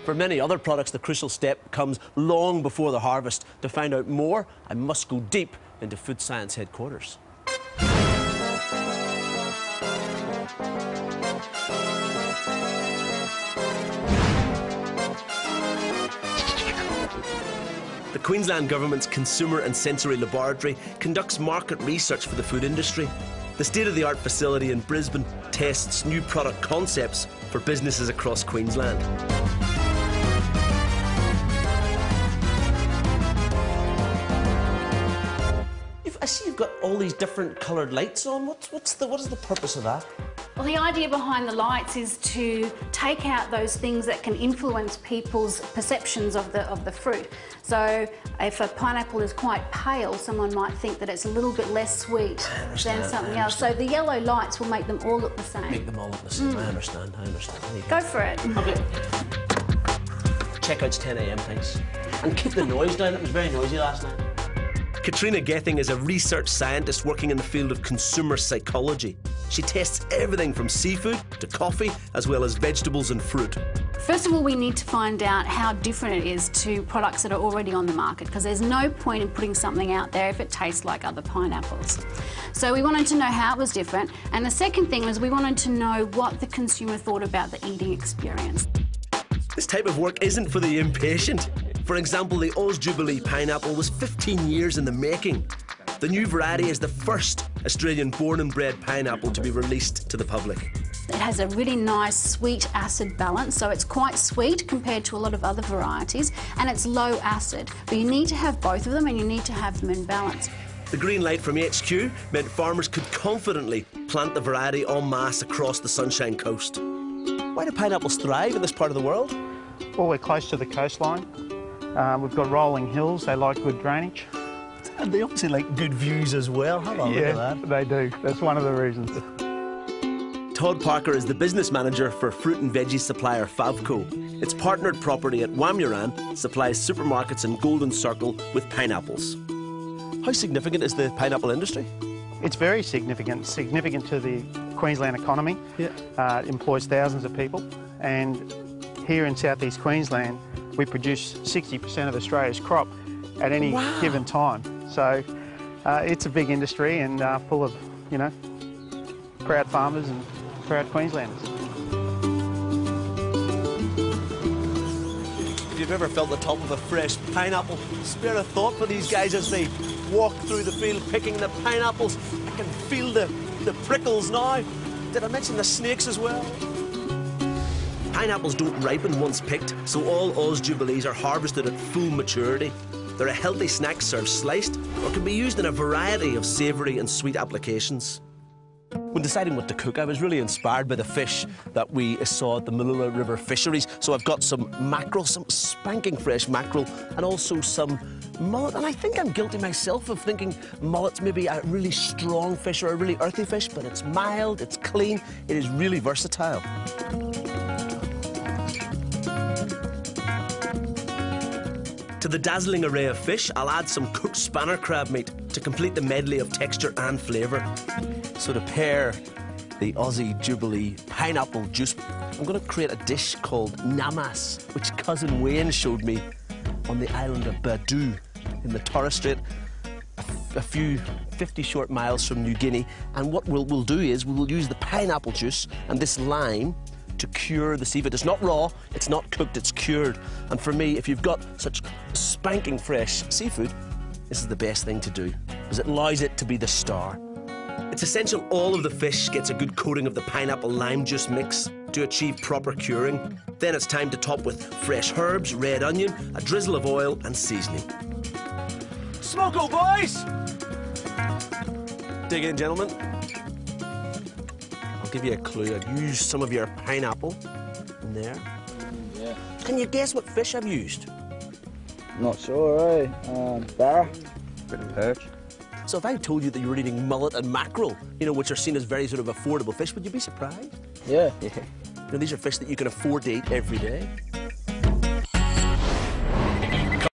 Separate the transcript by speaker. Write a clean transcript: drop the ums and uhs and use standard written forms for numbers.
Speaker 1: For many other products, the crucial step comes long before the harvest. To find out more, I must go deep into food science headquarters. The Queensland Government's Consumer and Sensory Laboratory conducts market research for the food industry. The state-of-the-art facility in Brisbane tests new product concepts for businesses across Queensland. I see you've got all these different coloured lights on. What is the purpose of that?
Speaker 2: Well, the idea behind the lights is to take out those things that can influence people's perceptions of the fruit. So if a pineapple is quite pale, someone might think that it's a little bit less sweet than something else. So the yellow lights will make them all look the same.
Speaker 1: Make them all look the same. I understand.
Speaker 2: Go for it.
Speaker 1: Okay. Checkout's 10 a.m, thanks. And keep the noise down. It was very noisy last night. Katrina Gething is a research scientist working in the field of consumer psychology. She tests everything from seafood to coffee, as well as vegetables and fruit.
Speaker 2: First of all, we need to find out how different it is to products that are already on the market, because there's no point in putting something out there if it tastes like other pineapples. So we wanted to know how it was different, and the second thing was we wanted to know what the consumer thought about the eating experience.
Speaker 1: This type of work isn't for the impatient. For example, the Aus Jubilee pineapple was 15 years in the making. The new variety is the first Australian born and bred pineapple to be released to the public.
Speaker 2: It has a really nice sweet acid balance, so it's quite sweet compared to a lot of other varieties, and it's low acid. But you need to have both of them, and you need to have them in balance.
Speaker 1: The green light from HQ meant farmers could confidently plant the variety en masse across the Sunshine Coast. Why do pineapples thrive in this part of the world?
Speaker 3: Well, we're close to the coastline. We've got rolling hills, they like good drainage.
Speaker 1: And they obviously like good views as well. Have a look at that.
Speaker 3: They do. That's one of the reasons.
Speaker 1: Todd Parker is the business manager for fruit and veggie supplier FAVCO. Its partnered property at Wamuran supplies supermarkets in Golden Circle with pineapples. How significant is the pineapple industry?
Speaker 3: It's very significant to the Queensland economy. Yeah. It employs thousands of people, and here in southeast Queensland, we produce 60% of Australia's crop at any given time. So it's a big industry and full of, you know, proud farmers and proud Queenslanders.
Speaker 1: If you've ever felt the top of a fresh pineapple, spare a thought for these guys as they walk through the field picking the pineapples. I can feel the prickles now. Did I mention the snakes as well? Pineapples don't ripen once picked, so all Aus Jubilees are harvested at full maturity. They're a healthy snack served sliced, or can be used in a variety of savoury and sweet applications. When deciding what to cook, I was really inspired by the fish that we saw at the Mooloolah River fisheries. So I've got some mackerel, some spanking fresh mackerel, and also some mullet. And I think I'm guilty myself of thinking mullet's maybe a really strong fish or a really earthy fish, but it's mild, it's clean, it is really versatile. To the dazzling array of fish, I'll add some cooked spanner crab meat to complete the medley of texture and flavour. So to pair the Aussie Jubilee pineapple juice, I'm going to create a dish called namas, which cousin Wayne showed me on the island of Badu in the Torres Strait, a few 50 short miles from New Guinea. And what we'll do is we'll use the pineapple juice and this lime to cure the seafood. It's not raw, it's not cooked, it's cured. And for me, if you've got such spanking fresh seafood, this is the best thing to do, because it allows it to be the star. It's essential all of the fish gets a good coating of the pineapple lime juice mix to achieve proper curing. Then it's time to top with fresh herbs, red onion, a drizzle of oil and seasoning. Smoko, boys! Dig in, gentlemen. I'll give you a clue. I've used some of your pineapple in there.
Speaker 4: Yeah.
Speaker 1: Can you guess what fish I've used?
Speaker 4: Not sure, eh? Barra. Bit of perch.
Speaker 1: So if I told you that you were eating mullet and mackerel, you know, which are seen as very sort of affordable fish, would you be surprised?
Speaker 4: Yeah.
Speaker 1: You know, these are fish that you can afford to eat every day.